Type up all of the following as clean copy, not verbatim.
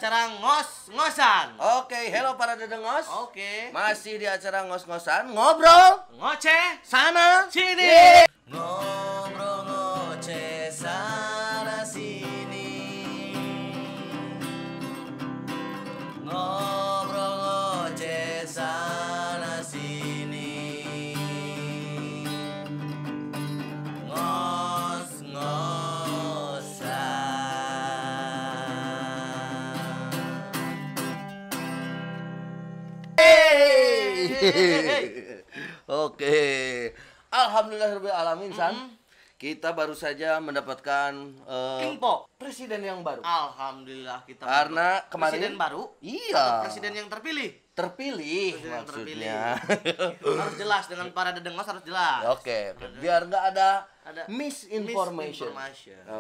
acara ngos-ngosan. Oke, hello para dedengos. Oke. Masih di acara ngos-ngosan, ngobrol Ngoceh sana sini. ngobrol ngoceh sana sini. Ngobrol ngoceh sana sini. Oke, alhamdulillahirabbil alamin San. Kita baru saja mendapatkan Kingpo. presiden yang baru. Alhamdulillah kita Karena dapat kemarin presiden baru. Iya. Atau presiden yang terpilih. Terpilih Presiden yang maksudnya. harus jelas dengan para dedengos harus jelas. Oke, biar nggak ada Ada misinformation.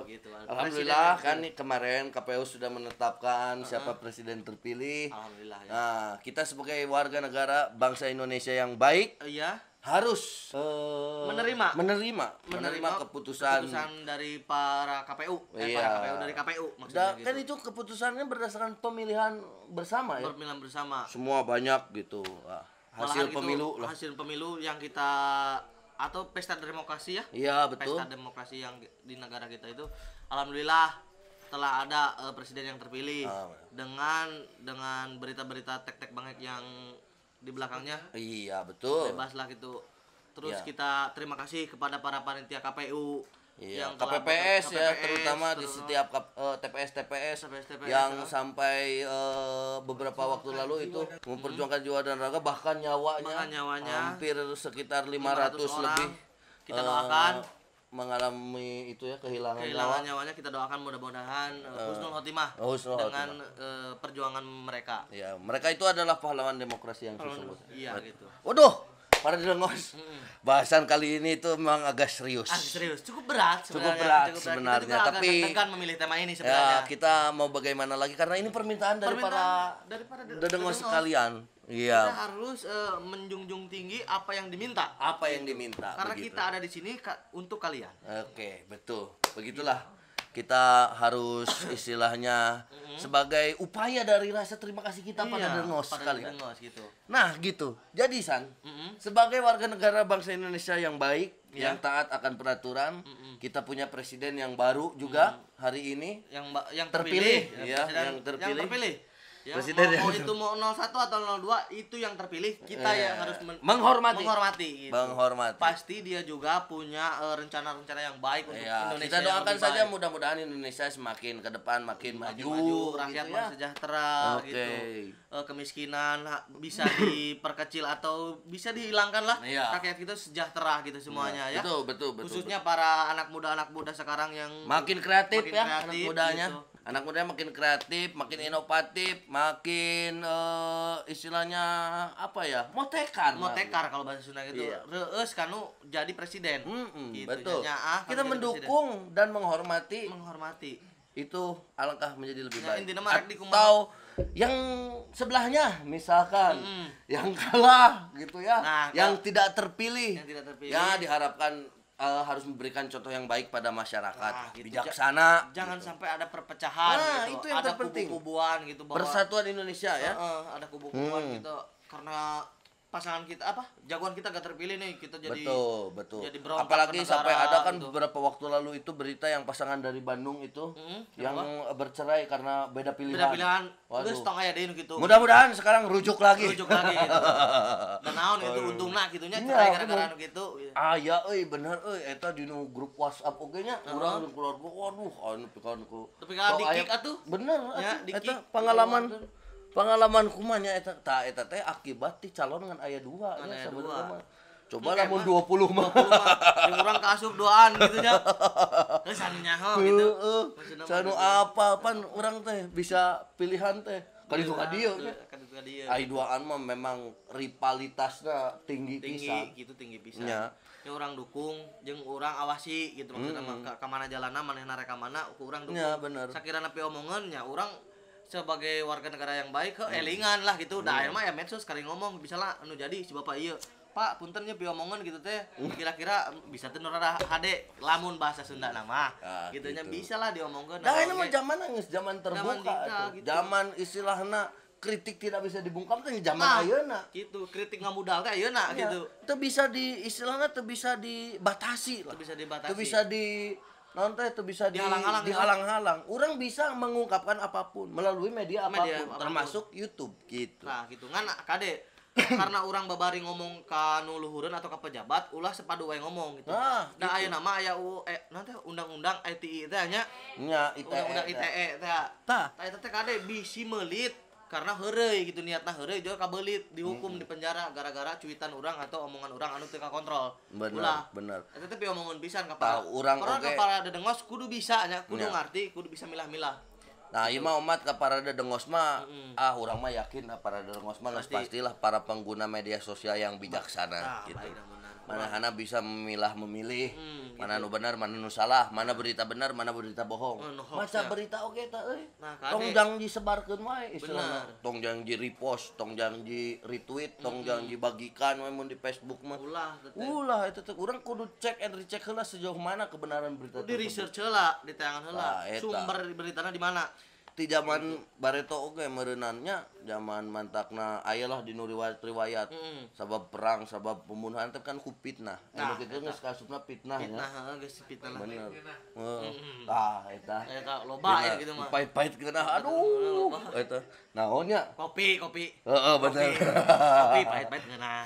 Gitu. Alhamdulillah Presiden kan nih kemarin KPU sudah menetapkan siapa presiden terpilih. Alhamdulillah ya. Nah, kita sebagai warga negara bangsa Indonesia yang baik Iya. harus menerima keputusan. dari para KPU. Iya. Para KPU dari KPU maksudnya gitu. Kan itu keputusannya berdasarkan pemilihan bersama ya. Pemilihan bersama. Semua banyak gitu. Hasil Malahan pemilu gitu, lah. hasil pemilu yang kita atau pesta demokrasi ya. Iya, betul. Pesta demokrasi yang di negara kita itu alhamdulillah telah ada presiden yang terpilih dengan berita-berita tek-tek banget yang di belakangnya. Iya, betul. Bebas lah gitu. Terus Iya. kita terima kasih kepada para panitia KPU. Iya, yang telah KPPS ya, KPPS, terutama di terus setiap TPS TPS, yang sampai beberapa waktu lalu itu memperjuangkan jiwa dan raga bahkan nyawanya, hampir sekitar 500 orang. lebih Kita doakan mengalami itu ya kehilangan nyawanya. Kita doakan mudah-mudahan husnul khotimah husnul dengan perjuangan mereka. Ya, mereka itu adalah pahlawan demokrasi yang sesungguhnya. Iya gitu. Waduh, para delengos. Bahasan kali ini itu memang agak serius. Serius, cukup berat sebenarnya, Kita juga tapi agak deg-degan memilih tema ini ya, sebenarnya. kita mau bagaimana lagi karena ini permintaan dari para dedengos sekalian. Iya. Kita harus menjunjung tinggi apa yang diminta. Apa yang diminta? Karena begitu. kita ada di sini untuk kalian. Oke, betul. Begitulah. Kita harus istilahnya sebagai upaya dari rasa terima kasih kita pada dedengos sekalian. Gitu. Nah, gitu. Jadi San, sebagai warga negara bangsa Indonesia yang baik, yang taat akan peraturan, kita punya presiden yang baru juga hari ini yang terpilih, ya, yang terpilih. Ya, Presiden mau itu mau 01 atau 02 itu yang terpilih kita yang harus menghormati gitu. Menghormati. Pasti dia juga punya rencana-rencana yang baik untuk Indonesia. Kita doakan saja mudah-mudahan Indonesia semakin ke depan makin maju, rakyat gitu ya. sejahtera gitu. Kemiskinan bisa diperkecil atau bisa dihilangkan lah. Rakyat kita sejahtera gitu semuanya ya. Betul. Khususnya para anak muda sekarang yang makin kreatif ya anak mudanya. Gitu. Anak mudanya makin kreatif, makin inovatif, makin istilahnya apa ya? Motekar kalau bahasa Sunda gitu. Reueus kanu jadi presiden. Gitu. Betul. Kita presiden. mendukung dan menghormati. Itu alangkah menjadi lebih baik. Atau yang sebelahnya misalkan yang kalah gitu ya, yang tidak terpilih. Ya diharapkan harus memberikan contoh yang baik pada masyarakat, gitu. bijaksana. Jangan sampai ada perpecahan gitu. Itu yang ada terpenting. Kubu-kubuan gitu bahwa Persatuan Indonesia ya. Ada kubu-kubuan gitu karena pasangan kita jagoan kita gak terpilih nih, kita jadi betul. Jadi berontak apalagi ke negara, sampai ada kan gitu. beberapa waktu lalu itu berita yang pasangan dari Bandung itu yang bercerai karena beda pilihan. Terus tong aya deui gitu. Mudah-mudahan sekarang rujuk lagi gitu. Dan naon itu untungna gitunya cerai gara-gara anu gitu. Ya bener eta di grup WhatsApp oge nya urang jeung keluarga waduh anu pikeun ku. Tapi kalau dikik atuh. Bener Ya, eta pengalaman kumanya eta teh akibat ti calon ngan aya 2 ya sebenarnya. Coba lamun 20 mah. Yang urang kaasup doaan gitu nya. Geus anu nyaho gitu. Sanu apa pan urang teh bisa pilihan teh. Kali itu ka dieu. Ai duaan mah memang rivalitasna tinggi pisan. Tinggi pisan. Ya urang dukung jeung urang awasi gitu maksudna ka mana jalanna manehna rek ka mana ku urang dukung. Ya bener. Sakirana pi omongan nya urang sebagai warga negara yang baik elingan lah gitu. Da aya mah ya medsos kali ngomong misalnya anu jadi si bapak ieu Pak punten nya piomongan gitu teh kira-kira bisa teh rada hade lamun bahasa Sunda nama gitu nya bisa lah diomongkeun. Nah ini mah zaman terbuka gitu. Zaman istilahna kritik tidak bisa dibungkam teh zaman ayeuna gitu. Kritik ngamudal teh ayeuna gitu. Teu bisa istilahna teu bisa dibatasi lah. Teu bisa naon teh itu bisa dihalang-halang. Orang bisa mengungkapkan apapun melalui media apapun, termasuk YouTube gitu. Nah, gitu kan kade. Karena orang babari ngomong ka nu luhureun atau ka pejabat, ulah sepadu wae ngomong gitu. Nah, aya nama aya naon teh undang-undang ITE teh nya. Nya ITE. Undang-undang ITE teh. Tah eta teh kade bisi meulit karena heureuy gitu niatna heureuy juga kabelit dihukum di penjara gara-gara cuitan orang atau omongan orang anu teu kakontrol. Bener. Eta teh piomongkeun pisan ka para urang oge. Para dedengos kudu bisa nya, kudu ngarti, kudu bisa milah-milah. Nah, ieu mah umat ka para dedengos mah urang mah yakin para dedengos mah pastilah para pengguna media sosial yang bijaksana gitu. Mana bisa memilih mana nu benar, mana nu salah, mana berita benar, mana berita bohong. Masa berita oge teh euy. Tong jang disebarkeun wae istilahna. Tong jang di-repost, tong jang di-retweet, tong jang dibagikan we mun di Facebook mah. Ulah eta teh urang kudu cek and recheck heula sejauh mana kebenaran berita tersebut. Di research heula, ditayangan heula. Sumber beritana di mana? Di zaman Bareto oge meureunannya zaman mantakna ayelah di riwayat sabab perang sabab pembunuhan teh kan ku fitnah anu kitu geus kasupna fitnah nya geus fitnah lah bener tah eta loba ya gitu mah pahit keunah aduh eta naonnya kopi heeh bener kopi pahit keunah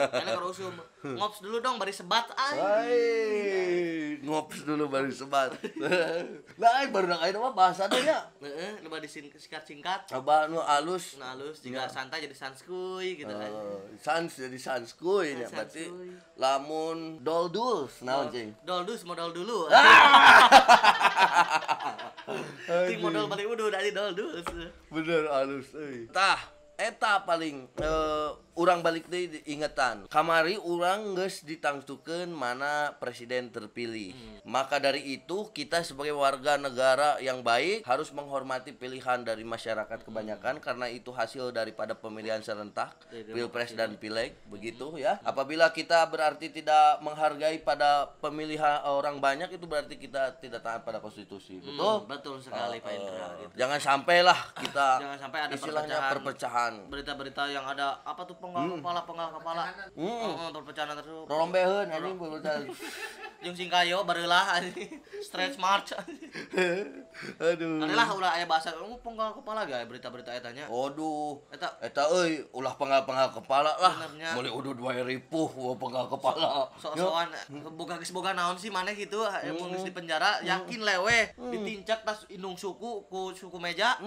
kana keur usum ngops dulu dong bari sebat ngops dulu bari sebat lah baru ayeuna mah bahasana nya nu bari singkat coba nu alus jika santai jadi sanskuy gitu kan. Sans jadi sanskuy nya berarti lamun dolduls naon cing. Dolduls modal dulu. Ting modal balik udah dari dolduls. Bener alus euy. Tah eta paling urang balik deui ingetan. Kamari urang geus ditangtukeun mana presiden terpilih. Maka dari itu kita sebagai warga negara yang baik harus menghormati pilihan dari masyarakat kebanyakan karena itu hasil daripada pemilihan serentak, Pilpres dan Pileg begitu ya. Apabila kita berarti tidak menghargai pada pemilihan orang banyak itu berarti kita tidak taat pada konstitusi. Betul? Betul sekali Pak Indra gitu. Jangan sampailah kita sampai ada perpecahan. Berita-berita yang ada apa tuh penggal kepala perpecahan terus rolombeheun anjing perpecahan jeung singkayo bareula anjing stretch march aduh adalah ulah aya bahasa penggal kepala ge berita-berita eta nya aduh eta euy ulah penggal kepala lah mulai udud wae ripuh penggal kepala sok-sokan boga naon sih maneh gitu mun geus di penjara yakin leweh ditincak tas indung suku ku suku meja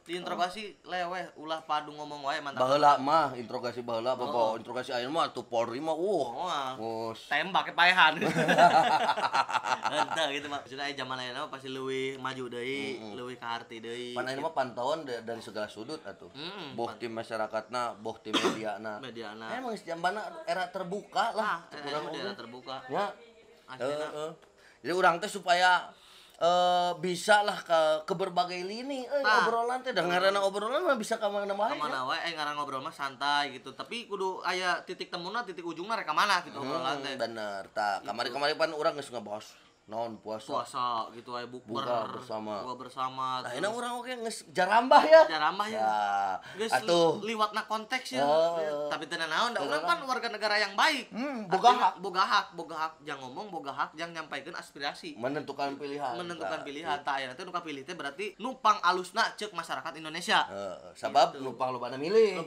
diinterogasi leweh ulah padu ngomong wae mantap baheula mah interogasi baheula apa interogasi ayeuna mah atuh Polri mah tembak ke paehan entah gitu mah sudah zaman ayeuna pasti leuwih maju deui leuwih kaharti deui pan ayeuna mah pantauan dari segala sudut atuh boh ti masyarakatna boh ti mediana emang jamana era terbuka lah era terbuka ya jadi urang teh supaya bisa lah ke berbagai lini obrolan teh ngaranna obrolan mah bisa ka mana wae ngaranna ngobrol mah santai gitu tapi kudu aya titik temuna titik ujungna rek ka mana gitu obrolan teh bener tah kamari-kamari pan urang geus ngabahas naon puasa gitu aya buka bersama nah ini orang oke geus jarambah ya geus liwatna konteks ya tapi teu naon da urang kan warga negara yang baik boga hak jang ngomong boga hak jang nyampaikeun aspirasi menentukan pilihan tah aya teh nu kapilih teh berarti numpang alusna ceuk masyarakat Indonesia sabab numpang lobana milih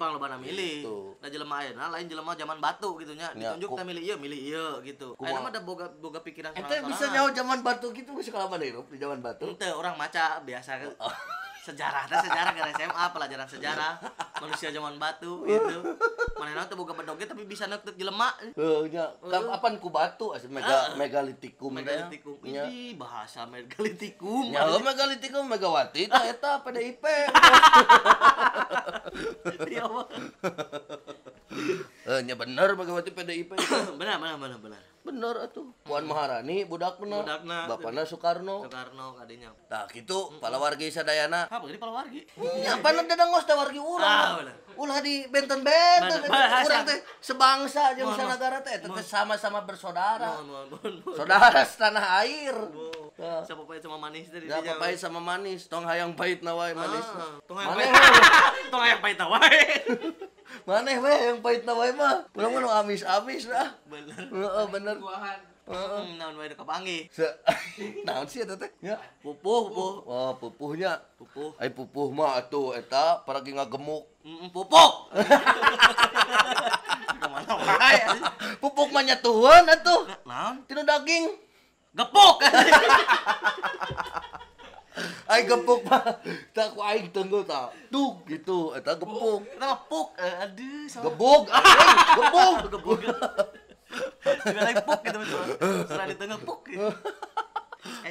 da jelema ayeuna lain jelema zaman batu gitu nya ditunjuk teh milih ieu gitu ayeuna mah da boga pikiran sorangan zaman batu gitu geus kalaman hirup di zaman batu. Henteu orang maca biasa sejarah ke SMA pelajaran sejarah manusia zaman batu gitu. Manehna teh boga bedoge tapi bisa neukeut jelema. Nya kapan ku batu asa megalitikum nya. Ini bahasa megalitikum. Nya megalitikum Megawati tah eta PDIP. Iya mah. Nya bener Megawati PDIP. Bener. Bener atuh. Puan Maharani budakna. Bapana Soekarno kadinya. Tah kitu palawargi sadayana. Apa jadi palawargi? Nya pana dadangos teh wargi urang. ulah di benten-benten urang teh sebangsa jeung sanagara teh sama-sama bersaudara. Saudara setanah air. Siapa pahit sama manis teh. Siapa pahit sama manis, tong hayang pahit na wae manis. Tong hayang pahit na wae. Maneh we yang pahit na wae mah. Urang amis-amis dah. Bener. Heeh, bener. Naon wae kapanggih. Naon sih eta teh? Ya, Pupuh. Oh, pupuhnya. Pupuh. Ai pupuh mah atuh eta paragi ngagemuk. Pupuk. Kemana wae? Pupuk mah nyatueun atuh. Naon? Tina daging. Gepuk. Ai gepuk mah tak ku aing teunggul tah. Dug gitu eta gepuk. Eta mah puk. Aduh, salah. Gebuk. Gebuk. Juga lagi puk gitu Serah di tengah puk gitu.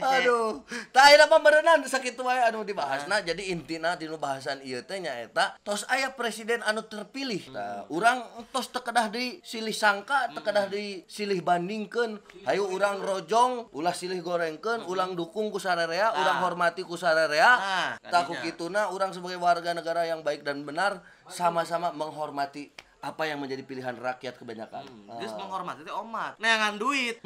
Aduh, tah ayeuna mah meureunna sakitu wae anu dibahasna. Jadi intina dinu bahasan ieu teh nyaeta tos aya presiden anu terpilih. Tah urang tos teu kedah disilih sangka, teu kedah disilih bandingkeun. Hayu urang rojong, ulah silih gorengkeun, ulang dukung ku sararea, urang hormati ku sararea. Tah ku kituna urang sebagai warga negara yang baik dan benar sama-sama menghormati apa yang menjadi pilihan rakyat kebanyakan. Geus menghormati teh omat. Neangan duit.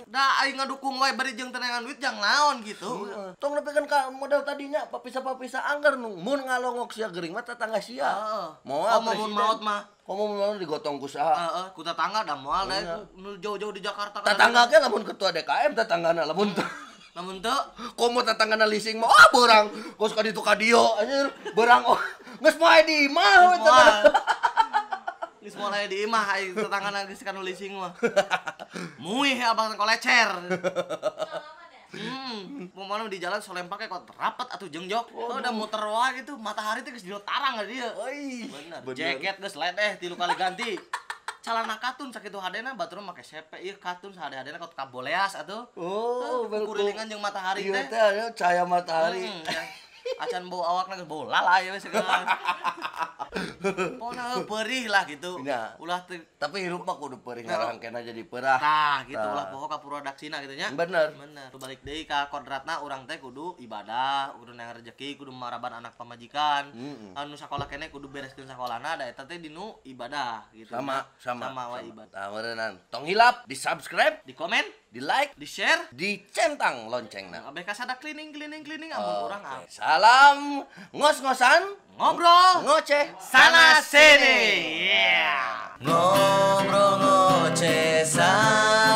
Da aing ngadukung wae bari jeung teu neangan duit jang naon gitu. Tong nepikeun ka modal tadinya papisa-papisa anggar nu mun ngalongok sia geuring mah tetangga sia. Moal mun maot mah. Komo mun digotong ku saha? Heeh, ku tetangga da moal da nu jauh-jauh di Jakarta. Tetangga ge lamun ketua DKM tetanggana lamun lamun teu komo tetanggana leasing mah beurang kos ka ditu ka dieu anjir beurang geus moal di imah we Geus mulai di imah ai tetanggana geus kanu leasing mah. Muih abang kolecer. Pemana di jalan solempake kok rapat atuh jengjok. Udah muter wae gitu, matahari teh geus dilotarang ka dieu. Bener. Jaket geus ledeh 3 kali ganti. Calana katun sakitu hadena batur make sepe ieu katun sahade-hadena kok kaboleas atuh. Kurilingan jeung matahari teh. Ieu teh cahaya matahari. Acan bau awakna geus bau lalai we segala. Pona perih lah gitu. Ulah tapi hirup mah kudu perih ngarangkena jadi perah. Tah gitu ulah poho ka purwadaksina kitu nya. Bener. Balik deui ka kodratna urang teh kudu ibadah, kudu neangan rezeki, kudu maraban anak pamajikan. Anu sakola keneh kudu bereskeun sakolana da eta teh dinu ibadah gitu. Sama wae ibadah. Tah meureunnan. Tong hilap, di-subscribe, di komen, di like, di share, di centang loncengna. Abeh kasada cleaning amun urang salam ngos-ngosan, ngobrol, ngoceh, sana sini. Ngobrol ngoceh sana